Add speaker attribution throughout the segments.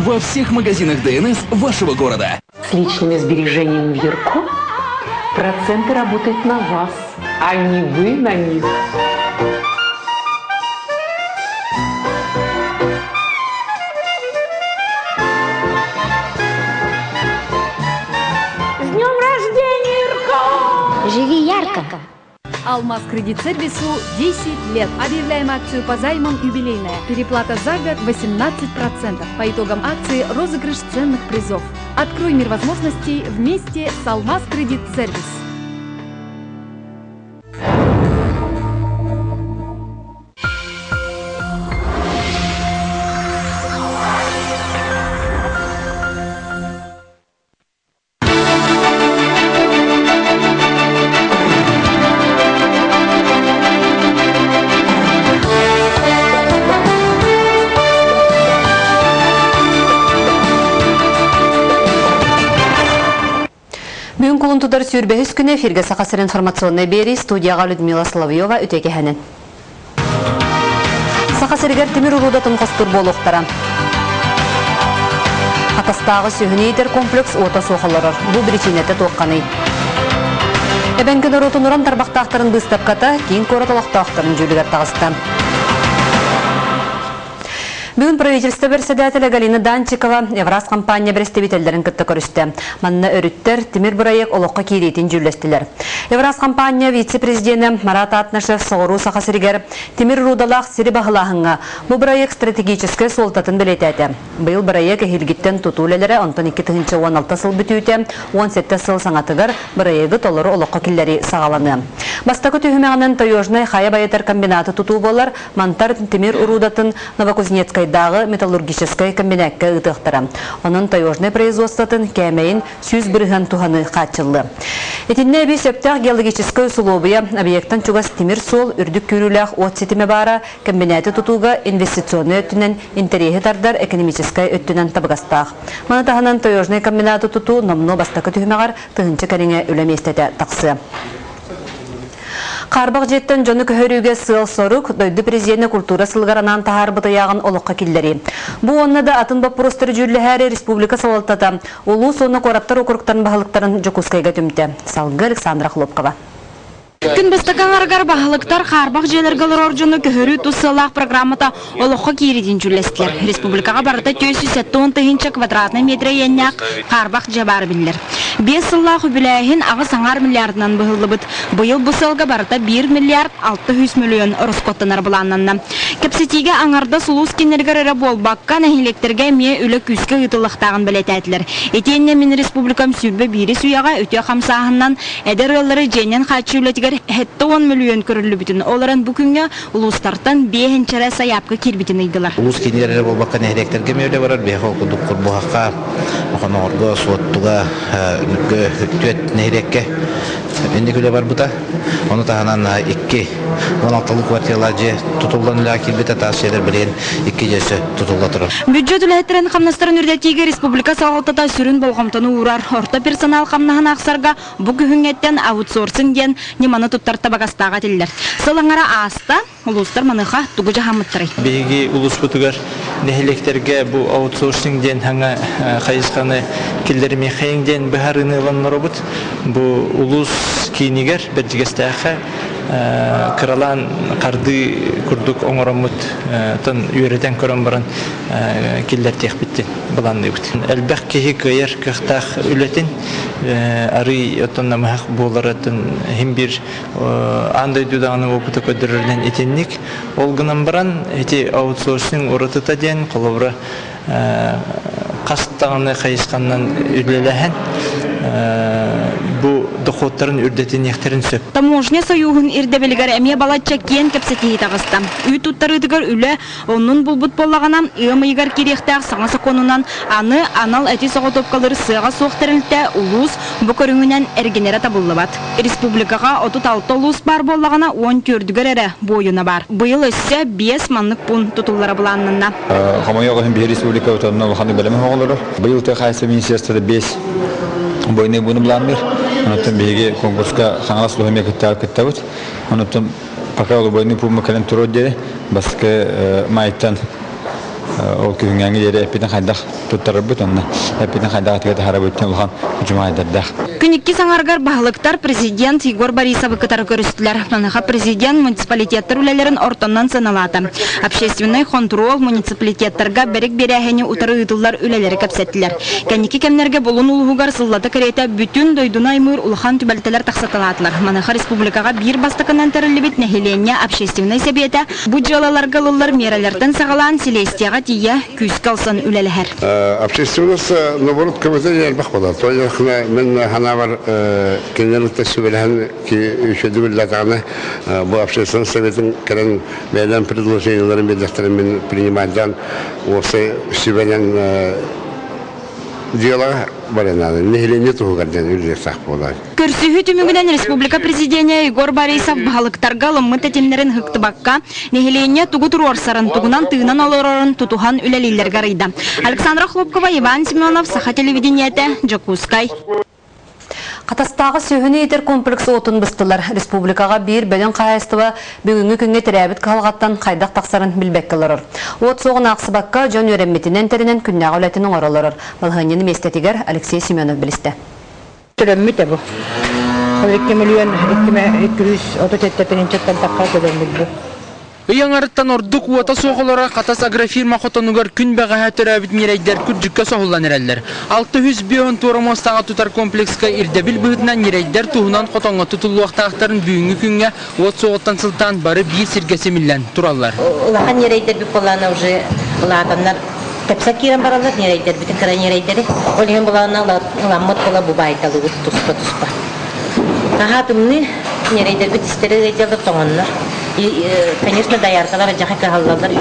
Speaker 1: во всех магазинах ДНС вашего города.
Speaker 2: С личными сбережениями в Юрко проценты работают на вас, а не вы на них.
Speaker 3: С днем рождения, Юрко!
Speaker 4: Живи ярко!
Speaker 5: Алмаз кредит сервису 10 лет. Объявляем акцию по займам юбилейная. Переплата за год 18%. По итогам акции розыгрыш ценных призов. Открой мир возможностей вместе с Алмаз кредит сервис.
Speaker 6: Бүгін құлынтудар сүйірбәхіс күні эфирге сақасыр информационный бері студияға Людмила Соловьева өтеке хәнін. Сақасыргер темір ұрудатын қостыр болуқтара. Атастағы сүйінейдер комплекс ота соқылырыр. Бұл біреченеті тоққаны. Әбәнгі дұрутын ұран тарбақтақтарын бұстапқата кейін көраталақтақтарын жүлігер тағысты. Бүгін правительство председателя Галина Данчикова Евраз компания представительдерін күтті көрісті. Манна өріттер Тимир Бұрайек олыққа кейрейтін жүлестілер. Евраз компания вице-президенті Марат Атнашев соғыру сақасыргер Тимир Рудалақ сірі бағылағынға бұл Бұрайек стратегическі солтатын білетәді. Бұл Бұрайек әхілгіттен тұтулелері 12-16 сыл бүтүйті, 17 сыл саңатығыр Бұрайегі толыры олыққа келлері сағаланы. Бастақы түйімеғінің Тойожнай Хая Байетер комбинаты тұту болар, Мантар Тимир Урудатын Новокузнецкай дағы металлургической комбинатқа ұтықтыра. Оның Тойожнай производствотын кәмейін сүйіз біріған туғаны қатчылы. Етінне бей сөптәқ геологической условия объекттан чугас Тимир сол үрдік күріләқ от сетіме бара комбинаты тұтуға инвестиционный өттінен интерехи тардар экономической өттінен табығастақ. Манатағынан Тойожнай комбинаты тұту номно бастақы түйімеғар тұғынчы кәріңе өлеместеті тақсы. Қарбақ жеттен жоны көхөрүүге сыл сорук дойды президенті культура сылғаранан тахар бұтаяғын олыққа келдері. Бұ онны да атын баппұрыстыры жүрлі әрі республика салалтата. Олу соны қораптар округтарын бағылықтарын жүкускайға түмті. Салғы Александра Хлопкова.
Speaker 7: Күн бастаған аргар бағылықтар қарбақ желергалар оржыны көхөрі тұсылақ программата олыққа кейреден жүлестілер. Республикаға барыта 470 квадратный метре еннәк қарбақ жабар білдер. 5 сыллақ үбіләйін ағы саңар миллиардынан бұғылы бұд. Бұйыл бұсылға барыта 1 миллиард 600 миллион ұрысқоттанар бұланнанна. Кепсетеге аңарда сұлуыз кенергер әрі бол баққа нәхилектерге ме үлі күскі ұтылықтағын білетәділер. Етенне мен республикам сүбі бири суяға өте қамсағынан әдер өлері женен қатшы үлетігер хетті 10 миллион көрілі бүтін. Оларын бүкінге ұлыстартан бейхенчәрі саяпқы кербітін ұйдылар.
Speaker 8: Ұлыс кенерлері бол баққа нәхилектерге меулі барар. Бейхі оқыдық құрбуғаққа, оқын суоттуға, үнікке, үттует нәхилекке өнді көлі бар бұта. Оны тағынан 2-16 квартиралар же тұтылған үлі келбеті тағы шелер білген 2 жесі тұтылға тұрыр.
Speaker 7: Бюджет үләттерін қамнастырын үрдетеге республика сағалтата сүрін болғамтаны урар. Орта персонал қамнағын ақсарға бұл күхіңеттен аутсорсинг ден неманы тұттарта бағастаға телілер. Сылыңара аста ұлыстар маныға тұғы жағамыттыры.
Speaker 9: Бейгі ұлыс бұтығар нәхилектерге бұл аутсорсинг ден хаңа қайысқаны келдеріме қайыңден бұхарыны ұланлары бұд. Бұл ұлыс кейінігер бәдігестәқі Кыралан қарды күрдік оңырамыд тын үйретен көрін бұрын келдер теқ біттен бұланды бұд. Әлбәқ кехі көйер күқтақ үлетін ары отынна мұхақ боларатын хем бір андай дұдағының опыты көдірілден етеннік. Олғынан бұрын әте аутсорсинг ұрытыта ден қолыбыры қастағаны қайысқаннан үлеләхен bu doxotların ürdetini yekterin söp.
Speaker 7: Taможня союғын ирдебелігер әме балатча кен кепсетейі тағысты. Үй туттарыдығыр үлі, onun бұлбұт болағанам, ұйымыйгар керектәқ саңасы конунан аны анал әти соғы топқалары сыға соқтырылтті ұлыс бұқырыңынан әргенері табылы бат. Республикаға 36 ұлыс бар болағана 10 көрдігер әрі бойына бар. Бұйыл өссе 5 манлық пұн тұтылары бұланынна.
Speaker 10: Қамайоғын бір республика өтінна ұлғаны бәлемі оғылырыр. Бұйыл тек қайсы министерствода 5 бойны бұны бұланмыр. Онуттан бейге конкурска қаңалас лұхыме күтті бұд. Онуттан пока олы бойны пұлмы кәлін тұру деді. Басқы майттан ол күнгенгі дері әппетін қайдақ туттарбыт онна эпиден хайдагатыга харабыттен улхан жумайдардах.
Speaker 7: Күнікке саңаргар бағылықтар президент Егор Борисов кытары көрістілер. Маныға президент муниципалитеттер үлелерін ортоннан саналады. Общественный контрол муниципалитеттерға берек берәхені утары ұйтылар үлелері кәпсеттілер. Кәнеке кәмнерге болын ұлғығар сыллаты кірейті бүтін дойдуна аймыр улхан түбәлтелер тақсаталатылар. Маныға республикаға бір бастықынан тәрілібет нәхелене общественный сәбеті бұджалаларға лылар мералерден сағалан селестияға тия күз қалсын үлелер.
Speaker 4: Общественность, наоборот, комментарий әлбақ болады. Той мен ханавар кенелікті сөбелән үшеді білдатағаны бұл общественный советін кәрін бәлен предложенияларын бедәқтерін мен принимайдан осы сөбелән диалога барынады. Нехелене тұғығардан үлдер сақ болады.
Speaker 7: Көрсүхү түмүгүнен республика президенті Егор Борисов бағылықтарға лыммыт әтемлерін хықтыбаққа нехелене тугу турорсарын тугунан тыынан олорорын тутухан үлелейлерге рыйда. Александра Хлопкова, Иван Семенов, Саха телевидениеті, Джакускай.
Speaker 6: Қатастағы сүйіні етер комплекс отын бұстылар. Республикаға бір бөлін қайыстыва бүгінгі күнге тірәбіт қалғаттан қайдақ тақсарын білбек кылырыр. От соғын ақсыбаққа жон өремметінен тәрінен күннағы өлетінің оралырыр. Балғанені местетігер Алексей Семенов білісті.
Speaker 11: Түрәммет бұл. 2 миллион 237 таққа көдермет бұл.
Speaker 12: Яңарыттан ордук уата соғылара қатас агрофирма қотонугар күн бәғаға түрәбіт нерейдер күрджікке соғылан әрәлдер. 600 бион турамостаға тұтар комплексқа ирдебіл бұғытынан нерейдер туғынан қотонға тұтылуақтақтарын бүгінгі күнге от соғыттан сылтан бары бей сіргесі миллән тұралар.
Speaker 13: Улахан нерейдер бүк боланы уже ұлағандар тәпсәк керен баралар нерейдер, бүтін қыра нерейдері. Олеген боланы ұламмыт бола бұбайталы тұспа. Тағатымны нерейдер бүт істері рейдерлер тоңанлар. Конечно, даяркалар, жақы қағалалар,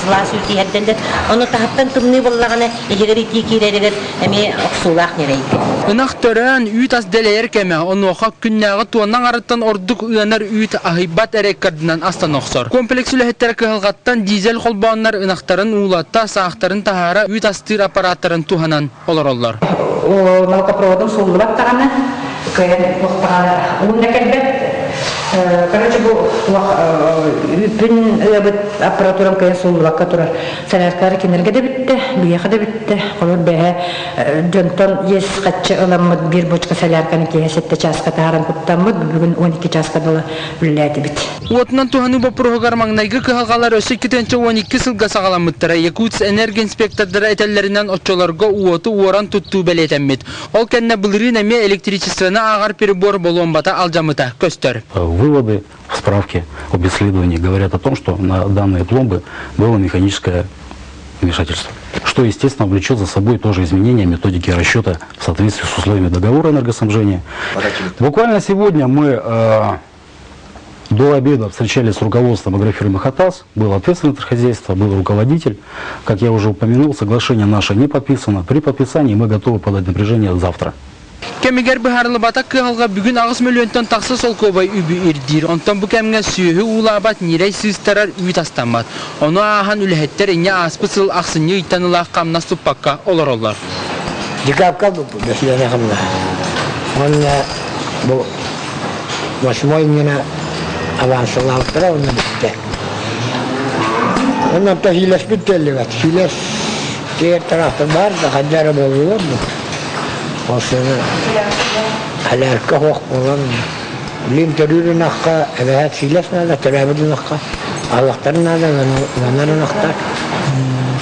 Speaker 13: слас үті әрдендер. Оны тағаттан тұмны болағаны егер ити керерегер әме оқсулақ нерейді.
Speaker 12: Үнақ төрән үйт аз дәләйер кәмі, оны оқа күннәғы туаннан арыттан ордық үйанар үйт ахибат әрек кардынан астан оқсор. Комплекс үләхеттер қығылғаттан дизель қолбауынлар үнақтарын ұлатта сағақтарын тағара үйт астыр аппараттарын туғанан олар олар.
Speaker 11: Малкопроводың сұлды баттағаны, көйен ұқтағаны ұлында кәлбет. Короче, бүн аппаратурам кайын сұлылаққа тұрар. Сәләркары кенерге де бітті, бүйеқі де бітті. Қолыр бәе жонтон ес қатшы ұламыд бір бочқа сәләрканы кейсетті часқа тағаран құттамыд, бүгін 12 часқа дұлы бүлләді біт.
Speaker 12: Отынан туғаны бұл проғығар маңнайғы қығалар өсі 2-12 сылға сағаламыттыра. Якутс энергия инспектордары әтәлерінен отчоларға уоты уоран тұтту бәлетәммет. Ол кәнне бұлырын әме электричествені ағар перебор болуынбата алжамыта көстер.
Speaker 14: Выводы в справке об исследовании говорят о том, что на данные пломбы было механическое вмешательство, что, естественно, влечет за собой тоже изменение методики расчета в соответствии с условиями договора энергоснабжения. Буквально сегодня мы до обеда встречались с руководством агрофирмы «Хатас», был ответственный хозяйство, был руководитель. Как я уже упомянул, соглашение наше не подписано. При подписании мы готовы подать напряжение завтра.
Speaker 12: Кемигер бихарлы батак кыгалга бүгін 6 миллионтан тақсы сол көбай үбі ирдир. Онтан бұл кәмге сүйі улабат нерей сыстарар үйт астамат. Оны ахан үліхеттер ене аспысыл ақсыны үйтанылақ қамна сұппаққа олар олар.
Speaker 15: Декапқа бұл бәсілені қамна. Онына бұл 8 мені авансылауыттыра оны бітті. Онын та хилес біттелі бәт. Хилес кер тарақты бар да қаджары болуылар бұл. Осыны әләркі хоқ болан білім түрірін аққа әбәйәт силесіне да түрәбідің аққа аллақтарын да ғанарын ақтар.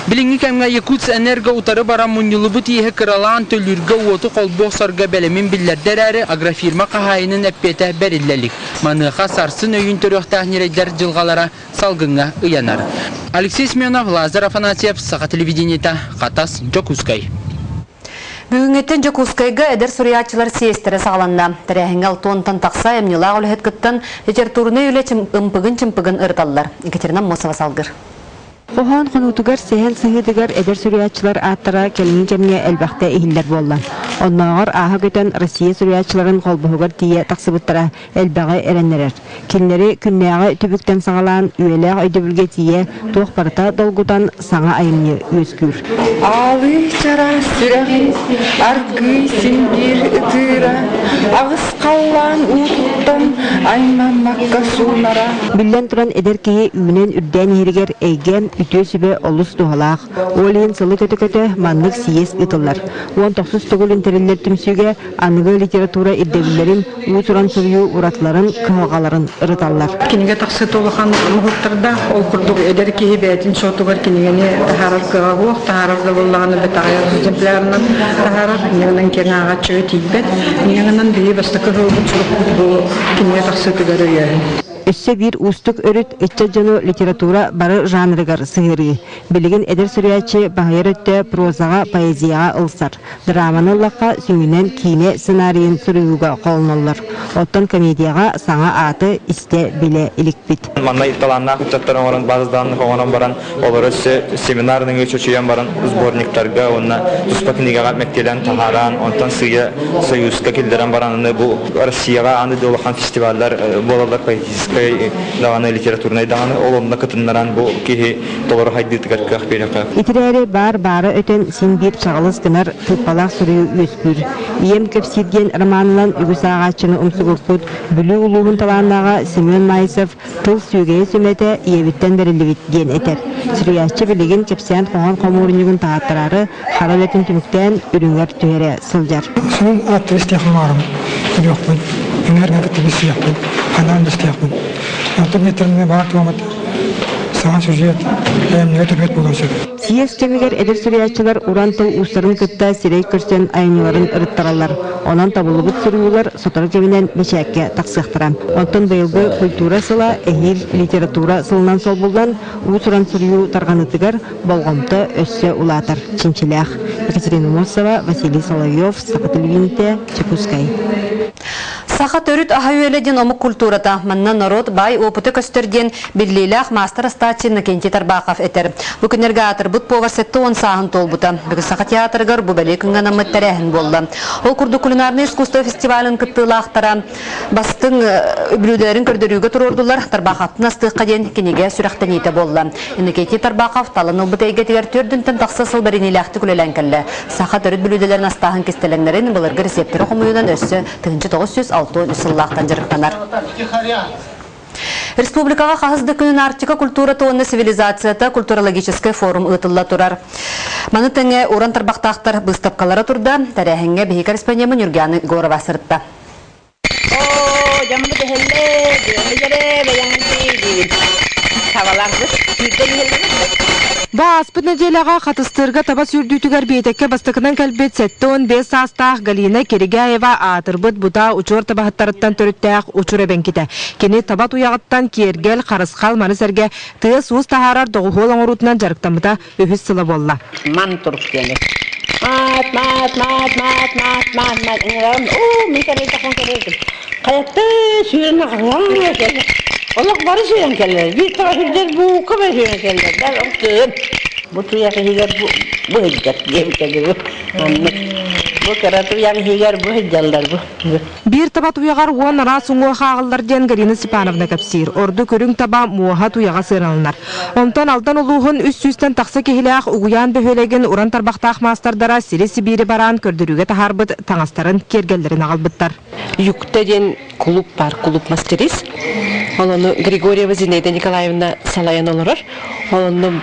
Speaker 12: Біліңі кәмге Якутс энерго утары бара мұнылы бұт ехі кыралан төліргі оты қолбоқ сарға бәлемін білдердер әрі агрофирма қағайының әппеті бәрілләлік. Маныға сарсын өйін түріқтақ нерейдер жылғалара салғынға ұянар. Алексей Семенов, Лазар Афанасьев, Саха телевидениеті, Қатас, Джокускай.
Speaker 6: Бүгінгеттен Жокускайға әдір сұриятчылар сиестері сағаланна. Тәрәхіңі 6 тоннан тақса әмнилақ өліхет күттін ветертурны үлі ұмпығын ұрталылар. Екатерина Мосова салғыр.
Speaker 16: Оған қонутугар сәхел сыңғыдығар әдір сүриятчылар аттара келіңі жемне әлбәқті ehiller болла. Onnagar aha götön Россия suriyatçıların kolbuğugar diye taksıbıttara elbağı erenlerer. Kinleri künnäge tübükten sağalan üyeler öydübülge diye toq parta dolgudan sağa ayımlı özgür.
Speaker 17: Alı çara süreği, argı sindir ıtıra, ağız kallan uğuttan aymamakka sunara.
Speaker 16: Billen turan eder ki ünen üdden hiriger eygem ütü sübe olus duhalaq. Olin sılı kötü manlık siyes ıtıllar. 19 togul interiller tümsüge anıgı literatura irdevillerin uğuturan soruyu uratların kıhagaların ırıtallar.
Speaker 11: Kinige taqsı tolahan muhuttarda ol kurduk eder ki hibetin şotugar kinigeni taharar kıhagı taharar zavullağını betağayar zemplerinin taharar kinigenen kenağa çöğü tibbet kinigenen diye bastakı hılgın çürük bu kinige taqsı tügarı yani.
Speaker 16: Össe bir ustuk örüt etçajano literatura barı janrıgar sığırı. Bilgin eder sürüyatçı bahayar ötte prozaga, poeziyaga ılsar. Dramanın laqqa süngünen kine senariyin sürüyuga kolunallar. Ottan komediyaga sağa atı iste bile ilikbit.
Speaker 18: Manna italanna kıçatların oran bazıdan koğanan baran olur össe seminarının ölçüçüyen baran zborniklarga onna tuspakiniga mektelen taharan ondan Soyuzga kildiren baranını bu Rusiyaga anı dolakan festivaller bolalar poetizm dağını literaturuna dağını olumlu katınlaran bu ki doları haydi tıkarkak belaka.
Speaker 16: İtireri bar öten sin bir çağılız gınar tıpalak sürüyü özgür. Iyem köpsirgen romanılan ügüs ağaçını umsugurput bülü uluğun talanlağa Semyon Maysov tıl sügeye sümete iyevitten verilivit gen eter. Sürüyatçı bilgin köpsiyen koğan komuruncugun tağıttararı haraletin tümükten ürünler tühere sılcar.
Speaker 19: Son atı istiyaklarım. Yokpun. Energen kıtıbısı yapın. Hanan istiyakpun. Yaptım yeterine bağırtı olmadı. Sağ sürüyat. Emniyet tübet bulunsun.
Speaker 16: Siyes kemiger eder sürüyatçılar urantıl uçların kıtta sirey kürsen ayınıların ırıttaralar. Onan tabulubut sürüyüler sotar keminen beşekke taksıqtıran. Ondan bayılgı kultura sıla, ehil literatura sılınan sol buldan uçuran sürüyü targanıtıgar bolğamta össe ulatar. Çinçilях. Екатерина Мосова, Василий Соловьев, Сақа телевидениете, Чекускай.
Speaker 6: Саха төрүт ахаюэледен омук культурата манна народ бай опыты көстөрден биллилах мастер статчины Кенти Тарбаков этер. Бу күнерге атыр бут повар сетті он сағын толбута. Бүгі Саха театргар бу бәле күнген амматтарахын болла. Ол курду кулинарный искусство фестивалын кыттылақтара бастың бүлүдерин көрдөрүүгө турордулар. Тарбаковтын астыққа ден кенеге сүрақтанита болла. Кенти Тарбаков талын олбутайга тегер төрдінтін тақсасыл бәринилақты күлелен кәлі. Саха төрүт бүлүделерін астағын кестеленлерін бұлырғы рецептері қомуыдан өссі 1906 үсіллақтан жырықтанар. Республикаға қағызды күнін Арктика культура тоғынны цивилизацията культурологический форум ұтылла тұрар. Маны тәңе оран тарбақтақтар бұстапқалары тұрда, тәрәхіңе бейі корреспондемін Юргияны Горова сыртта.
Speaker 16: Аспыт неделяға қатыстырға таба сүрдүйтігер бейтекке бастықынан кәлбет 7-15 састақ Галина Керегяева атырбыт бұта учор табағыттарыттан төріттәқ учур әбенкеті. Кені табат уяғыттан кергел қарысқал манысерге тыыз уыз тахарар доғуғол оңырутынан жарықтамыда өхіз сылы болла.
Speaker 2: Ман тұрып кені. Мат. Мен кәрейді қонқарайдым. Қаятты сүйрені қаңлан кәлі. Олық бары сүйрен кәлі. Bir tarafıdır bu kıma sүйрен kәлі. Ben оқтым. Bu tuyakı higer bu hıccat diye bir kәlі bu. Bu kara tuyakı higer bu hıccalar bu.
Speaker 16: Bir tabat uyağar uğan ara sungu xağıllar den Galina Sipanovna kapsir. Ordu körün taba muaha tuyağa sığınalınar. Ondan aldan oluğun üst-üstten taqsa kehilaq uğuyan böhölegen uran tarbaqtaq mastardara Siri Sibiri baran kördürüge taharbıt taŋastарын kergellerin ağalbıttar.
Speaker 2: Yukta den kulüp var, kulüp masteris. Onu Grigorieva Zinaida Nikolaevna Salayan olur. Onu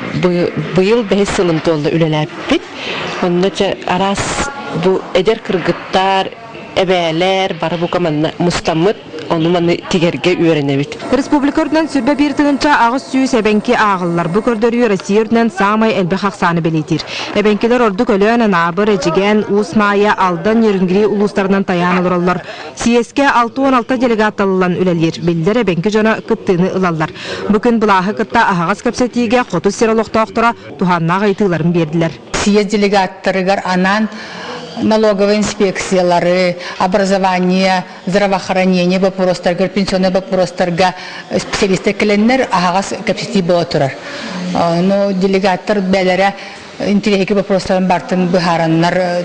Speaker 2: bu yıl 5 yılında oldu üleler bit. Onun aras bu eder kırgıttar, ebeler, barı bu kamanna mustamıt, onu manı tigerge öğrenebit.
Speaker 16: Respublika öründen sürbe bir tığınca ağız suyu ebenki ağıllar. Bu kördörüyor Россия öründen sağmay elbe haqsanı belitir. Ebenkiler ordu kölönen abır, ecigen, usmaya, aldan yörüngiri uluslarından tayan olurlar. CSK 6-16 delegat alılan ülelir. Bildir ebenki jona kıttığını ılallar. Bugün bulahı kıtta ağız kapsetiğe qotu seroloqta oqtura tuhanna qaytıqların berdiler.
Speaker 20: CS делегаттарыгар анан налоговые инспекциялары, образование, здравоохранение вопростарга, пенсионный вопростарга специалисты келеннер агас капсити боло турар. Но делегаттар белере интеллектуалдык вопростарын бартын быхараннар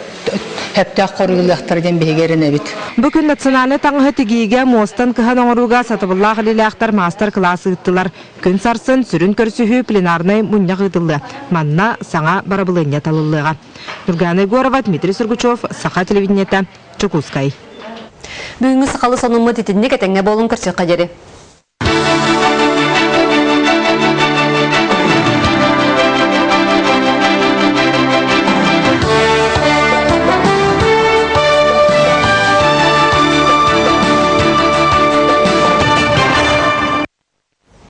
Speaker 20: хөптәк корылыктар ден бегерен бит.
Speaker 16: Бүкүн национальный таңгы тигиге мостан кыхан оңоруга сатыбыллах лиляхтар мастер-классы ыттылар. Күн сарсын сүрүн көрсүхү пленарный мунья гытылды. Манна саңа барабылыня талылыга. Нургана Егорова, Дмитрий Сургучев, Саха телевидениета, Чукускай.
Speaker 6: Бүгінгі сақалы сонымы тетінне кетенге болын көрсек қадері.